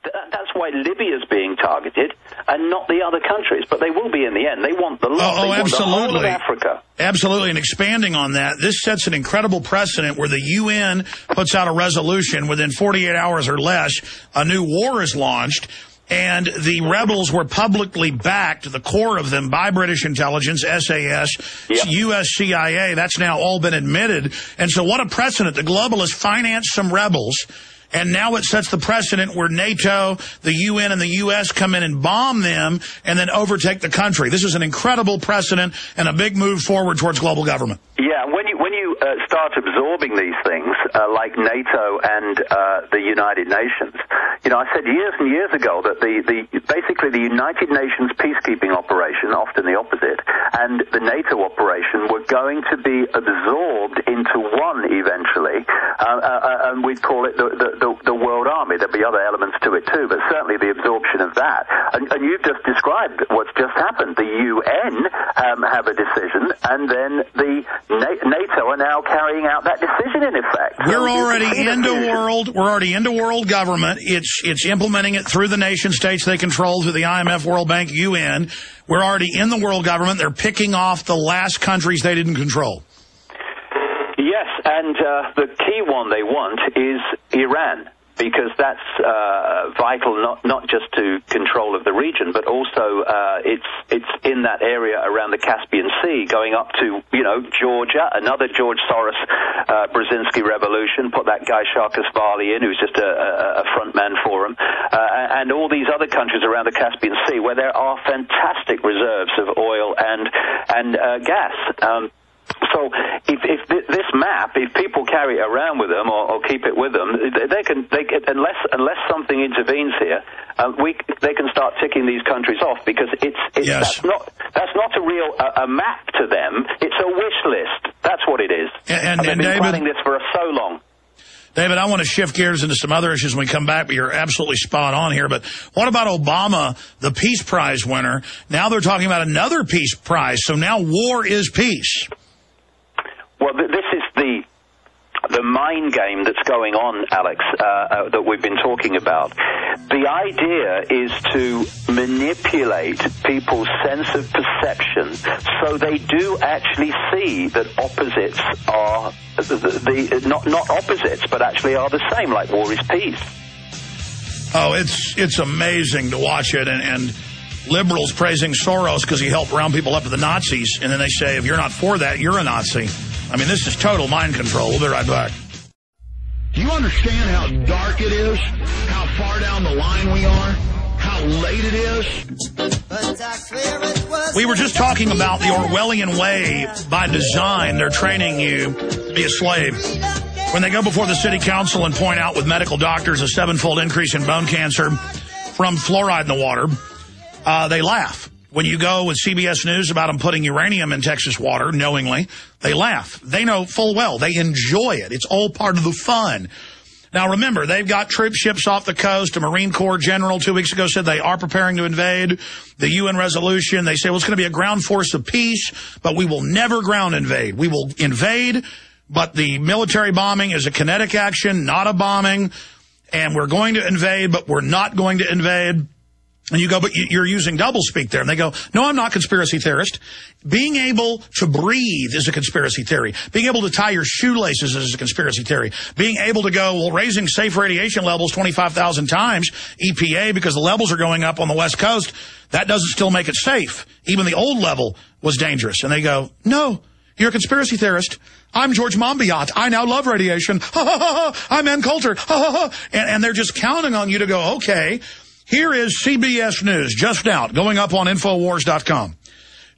That's why Libya's being targeted and not the other countries. But they will be in the end. They want the lot. They want the whole of Africa. Absolutely. And expanding on that, this sets an incredible precedent where the UN puts out a resolution. Within 48 hours or less, a new war is launched. And the rebels were publicly backed, the core of them, by British intelligence, SAS, U.S. CIA. That's now all been admitted. And so what a precedent. The globalists financed some rebels. And now it sets the precedent where NATO, the UN, and the U.S. come in and bomb them and then overtake the country. This is an incredible precedent and a big move forward towards global government. Yeah, when you start absorbing these things, like NATO and the United Nations, you know, I said years and years ago that basically the United Nations peacekeeping operation, often the opposite, and the NATO operation were going to be absorbed into one eventually, and we'd call it the World Army. There'd be other elements to it too, but certainly the absorption of that. And you've just described what's just happened. The UN have a decision, and then the NATO are now carrying out that decision in effect. We're already into world government. It's implementing it through the nation states they control, through the IMF, World Bank, UN. We're already in the world government. They're picking off the last countries they didn't control. Yes, and the key one they want is Iran, because that's vital not just to control of the region, but also it's in that area around the Caspian Sea, going up to, you know, Georgia, another George Soros Brzezinski revolution, put that guy Sharkas Vali in, who's just a front man for him, and all these other countries around the Caspian Sea where there are fantastic reserves of oil and gas. So if this map, if people carry it around with them or keep it with them, they can unless something intervenes here, they can start ticking these countries off, because that's not a real a map to them. It's a wish list. That's what it is. And they've been David, planning this for so long. David, I want to shift gears into some other issues when we come back, but you're absolutely spot on here. But what about Obama, the Peace Prize winner? Now they're talking about another Peace Prize. So now war is peace. Well, this is the mind game that's going on, Alex, that we've been talking about. The idea is to manipulate people's sense of perception so they do actually see that opposites are not opposites, but actually are the same, like war is peace. Oh, it's amazing to watch it, and liberals praising Soros because he helped round people up to the Nazis, and then they say, if you're not for that, you're a Nazi. I mean, this is total mind control. We'll be right back. Do you understand how dark it is? How far down the line we are? How late it is? We were just talking about the Orwellian way. By design, they're training you to be a slave. When they go before the city council and point out with medical doctors a 7-fold increase in bone cancer from fluoride in the water, they laugh. When you go with CBS News about them putting uranium in Texas water, knowingly, they laugh. They know full well. They enjoy it. It's all part of the fun. Now, remember, they've got troop ships off the coast. A Marine Corps general 2 weeks ago said they are preparing to invade. The UN resolution, they say, well, it's going to be a ground force of peace, but we will never ground invade. We will invade, but the military bombing is a kinetic action, not a bombing. And we're going to invade, but we're not going to invade. And you go, but you're using doublespeak there. And they go, no, I'm not a conspiracy theorist. Being able to breathe is a conspiracy theory. Being able to tie your shoelaces is a conspiracy theory. Being able to go, well, raising safe radiation levels 25,000 times, EPA, because the levels are going up on the West Coast, that doesn't still make it safe. Even the old level was dangerous. And they go, no, you're a conspiracy theorist. I'm George Monbiot. I now love radiation. Ha, ha, ha, ha. I'm Ann Coulter. Ha, ha, ha. And they're just counting on you to go, okay. Here is CBS News, just out, going up on Infowars.com.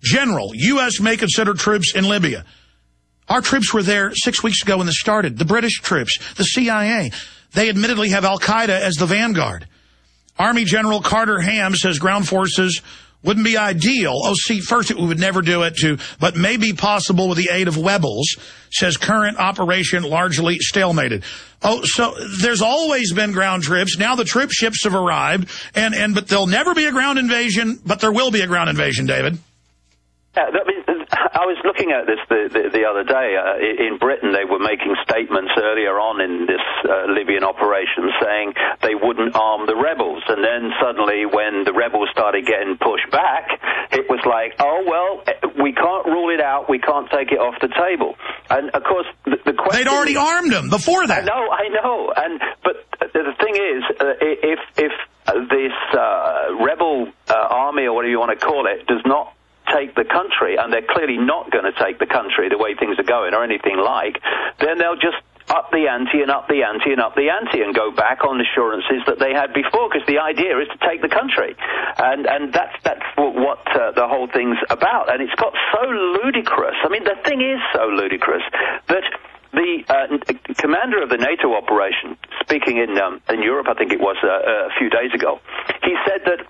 General, U.S. may consider troops in Libya. Our troops were there 6 weeks ago when this started. The British troops, the CIA. They admittedly have Al-Qaeda as the vanguard. Army General Carter Ham says ground forces wouldn't be ideal. Oh, see, first we would never do it, but may be possible with the aid of Webbles, says current operation largely stalemated. Oh, so there's always been ground troops. Now the troop ships have arrived, but there'll never be a ground invasion, but there will be a ground invasion, David. Yeah, I was looking at this the other day. In Britain, they were making statements earlier on in this Libyan operation saying they wouldn't arm the rebels. And then suddenly when the rebels started getting pushed back, it was like, oh, well, we can't rule it out. We can't take it off the table. And, of course, the question... They'd already armed them before that. I know. But the thing is, if this rebel army, or whatever you want to call it, does not take the country, and they're clearly not going to take the country the way things are going or anything like, then they'll just up the ante and up the ante and up the ante and go back on assurances that they had before, because the idea is to take the country. And that's what the whole thing's about. And it's got so ludicrous. I mean, the thing is so ludicrous that the commander of the NATO operation, speaking in Europe, I think it was a few days ago, he said that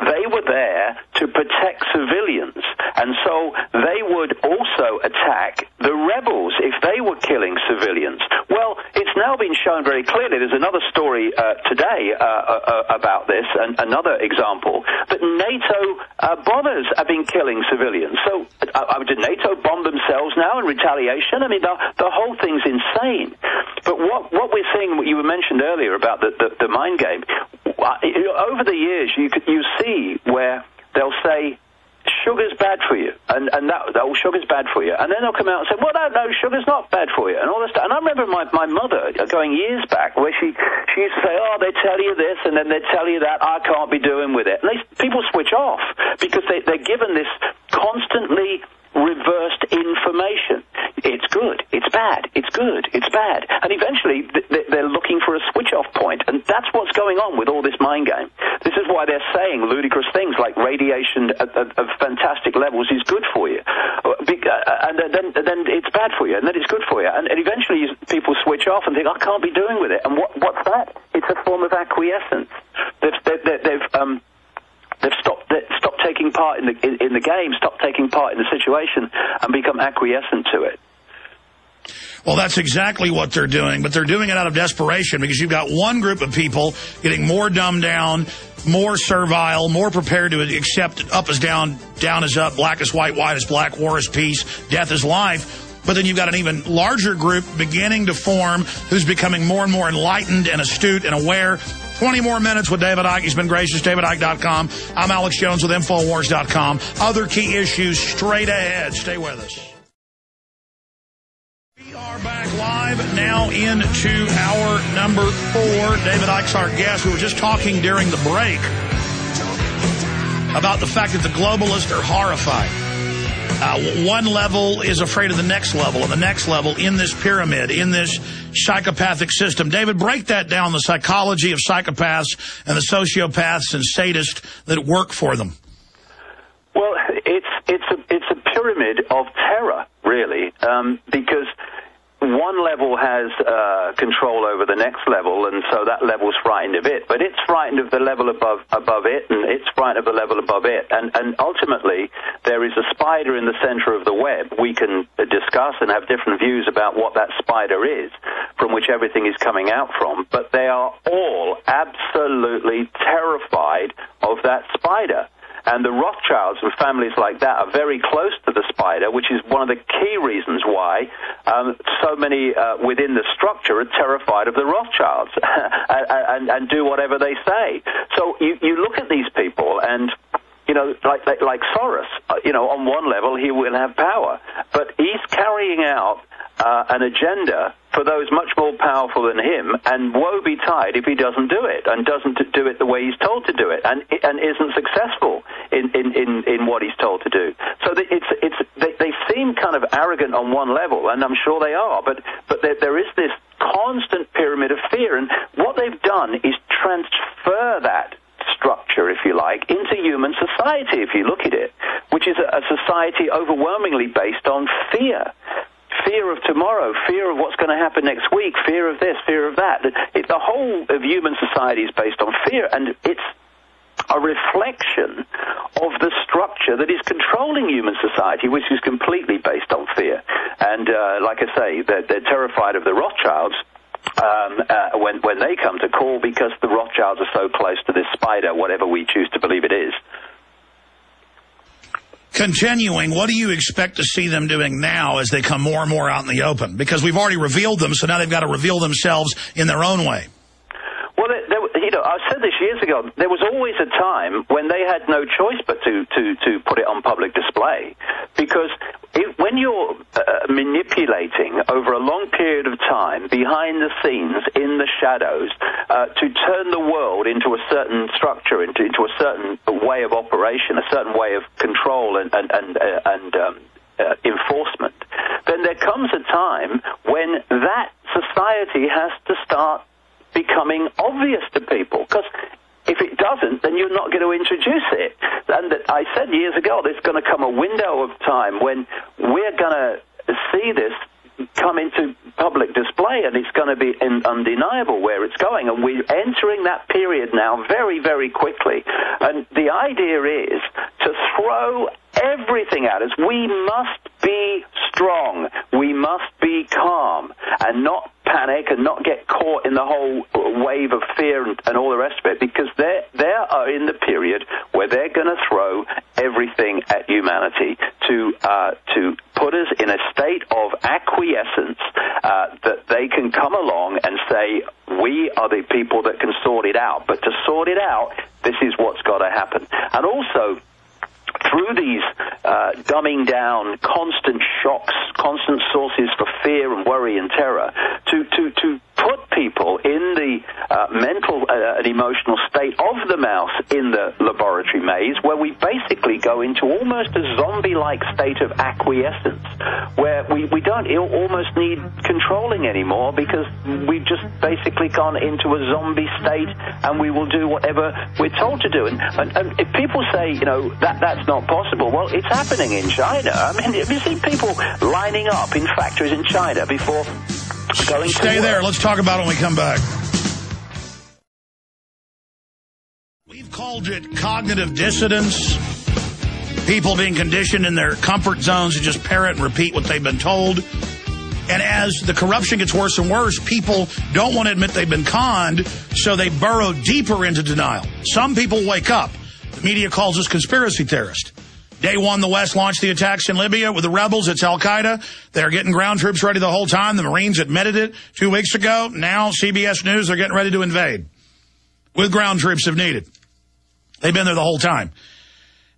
they were there to protect civilians, and so they would also attack the rebels if they were killing civilians. Well, it's now been shown very clearly, there's another story today about this, and another example, that NATO bombers have been killing civilians. So did NATO bomb themselves now in retaliation? I mean, the whole thing's insane. But what we're seeing, what you mentioned earlier about the mind game, over the years you see where they'll say sugar's bad for you, and sugar's bad for you, and then they'll come out and say, well, no, sugar's not bad for you, and all this stuff. And I remember my mother going years back where she used to say, oh, they tell you this and then they tell you that, I can't be doing with it. And people switch off because they're given this constantly reversed information. It's good, it's bad, it's good, it's bad. And eventually they're looking for a switch-off point, and that's what's going on with all this mind game. This is why they're saying ludicrous things like radiation of fantastic levels is good for you, and then it's bad for you, and then it's good for you. And eventually people switch off and think, I can't be doing with it. And what's that? It's a form of acquiescence. They've stopped taking part in the game, stopped taking part in the situation, and become acquiescent to it. Well, that's exactly what they're doing, but they're doing it out of desperation because you've got one group of people getting more dumbed down, more servile, more prepared to accept up is down, down is up, black is white, white is black, war is peace, death is life. But then you've got an even larger group beginning to form who's becoming more and more enlightened and astute and aware. 20 more minutes with David Icke. He's been gracious. DavidIcke.com. I'm Alex Jones with Infowars.com. Other key issues straight ahead. Stay with us. We are back live now into hour number 4. David Icke's our guest. We were just talking during the break about the fact that the globalists are horrified. One level is afraid of the next level, and the next level in this pyramid, in this psychopathic system. David, break that down, the psychology of psychopaths and the sociopaths and sadists that work for them. Well, it's a pyramid of terror, really, because one level has control over the next level, and so that level's frightened of it. But it's frightened of the level above it, and it's frightened of the level above it. And ultimately, there is a spider in the center of the web. We can discuss and have different views about what that spider is, from which everything is coming out from. But they are all absolutely terrified of that spider. And the Rothschilds and families like that are very close to the spider, which is one of the key reasons why so many within the structure are terrified of the Rothschilds and do whatever they say. So you look at these people and, you know, like Soros, you know, on one level he will have power, but he's carrying out an agenda for those much more powerful than him, and woe betide if he doesn't do it, and doesn't do it the way he's told to do it, and isn't successful in what he's told to do. So they seem kind of arrogant on one level, and I'm sure they are, but there is this constant pyramid of fear, and what they've done is transfer that structure, if you like, into human society, if you look at it, which is a society overwhelmingly based on fear. Fear of tomorrow, fear of what's going to happen next week, fear of this, fear of that. The whole of human society is based on fear, and it's a reflection of the structure that is controlling human society, which is completely based on fear. And like I say, they're terrified of the Rothschilds when they come to call, because the Rothschilds are so close to this spider, whatever we choose to believe it is. continuing, what do you expect to see them doing now as they come more and more out in the open? Because we've already revealed them, so now they've got to reveal themselves in their own way. Well, I said this years ago. There was always a time when they had no choice but to put it on public display, because when you're manipulating over a long period of time behind the scenes in the shadows to turn the world into a certain structure, into a certain way of operation, a certain way of control and enforcement, then there comes a time when that society has to start becoming obvious to people, because if it doesn't, then you're not going to introduce it. And I said years ago, there's going to come a window of time when we're going to see this come into public display, and it's going to be undeniable where it's going. And we're entering that period now very, very quickly. And the idea is to throw everything at us. We must be strong. We must be calm and not panic and not get caught in the whole wave of fear and all the rest of it, because they are in the period where they're going to throw everything at humanity to put us in a state of acquiescence that they can come along and say, we are the people that can sort it out. But to sort it out, this is what's got to happen. And also, through these dumbing down, constant shocks, constant sources for fear and worry and terror, to put people in the mental and emotional state of the mouse in the laboratory maze, where we basically go into almost a zombie-like state of acquiescence, where we don't almost need controlling anymore, because we've just basically gone into a zombie state, and we will do whatever we're told to do. And if people say, that's not possible, well, it's happening in China. I mean, have you seen people lining up in factories in China before going to Stay there. Let's talk about it when we come back. We've called it cognitive dissonance. People being conditioned in their comfort zones to just parrot and repeat what they've been told. And as the corruption gets worse and worse, people don't want to admit they've been conned, so they burrow deeper into denial. Some people wake up. The media calls us conspiracy theorists. Day one, the West launched the attacks in Libya with the rebels. It's Al-Qaeda. They're getting ground troops ready the whole time. The Marines admitted it 2 weeks ago. Now, CBS News, they're getting ready to invade with ground troops if needed. They've been there the whole time.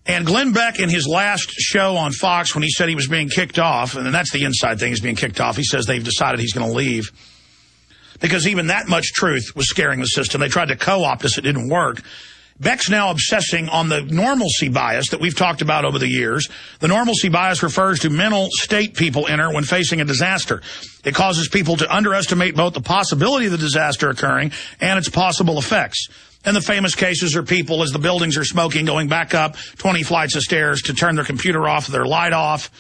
And Glenn Beck, in his last show on Fox, when he said he was being kicked off, and that's the inside thing, he's being kicked off, he says they've decided he's going to leave. Because even that much truth was scaring the system. They tried to co-opt us. It didn't work. Beck's now obsessing on the normalcy bias that we've talked about over the years. The normalcy bias refers to mental state people enter when facing a disaster. It causes people to underestimate both the possibility of the disaster occurring and its possible effects. And the famous cases are people, as the buildings are smoking, going back up 20 flights of stairs to turn their computer off, their light off.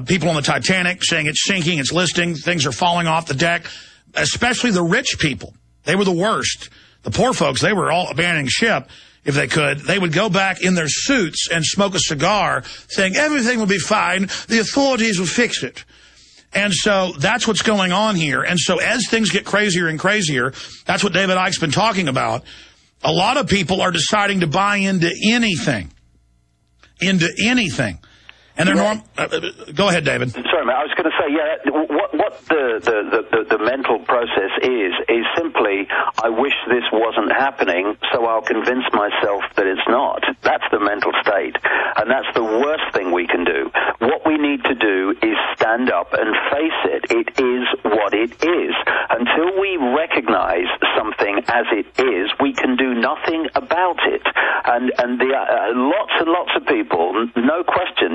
People on the Titanic saying it's sinking, it's listing, things are falling off the deck. Especially the rich people. They were the worst. The poor folks, they were all abandoning ship if they could. They would go back in their suits and smoke a cigar saying everything will be fine, the authorities will fix it. And so that's what's going on here. And so as things get crazier and crazier, that's what David Icke's been talking about. A lot of people are deciding to buy into anything. Into anything. And they're go ahead, David. Sorry, mate. I was going to say, what the mental process is simply, I wish this wasn't happening, so I'll convince myself that it's not. That's the mental state. And that's the worst thing we can do. What we need to do is stand up and face it. It is what it is. Until we recognize something as it is, we can do nothing about it. And lots and lots of people, no question,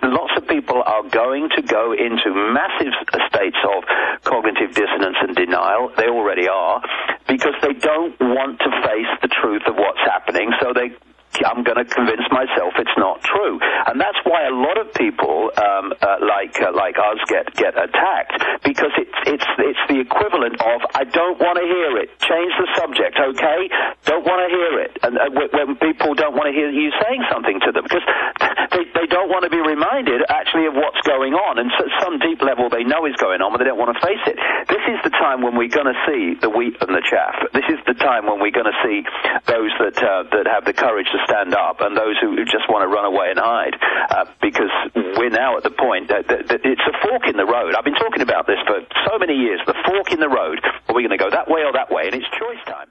lots of people are going to go into massive states of cognitive dissonance and denial. They already are, because they don't want to face the truth of what's happening, so I'm going to convince myself it's not true. And that's why a lot of people like us get attacked, because it's the equivalent of, I don't want to hear it. Change the subject, okay? Don't want to hear it. And when people don't want to hear you saying something to them, because they don't want to be reminded actually of what's going on. And so some deep level they know is going on, but they don't want to face it. This is the time when we're going to see the wheat and the chaff. This is the time when we're going to see those that have the courage to stand up and those who just want to run away and hide, because we're now at the point that it's a fork in the road. I've been talking about this for so many years, the fork in the road. Are we going to go that way or that way? And it's choice time.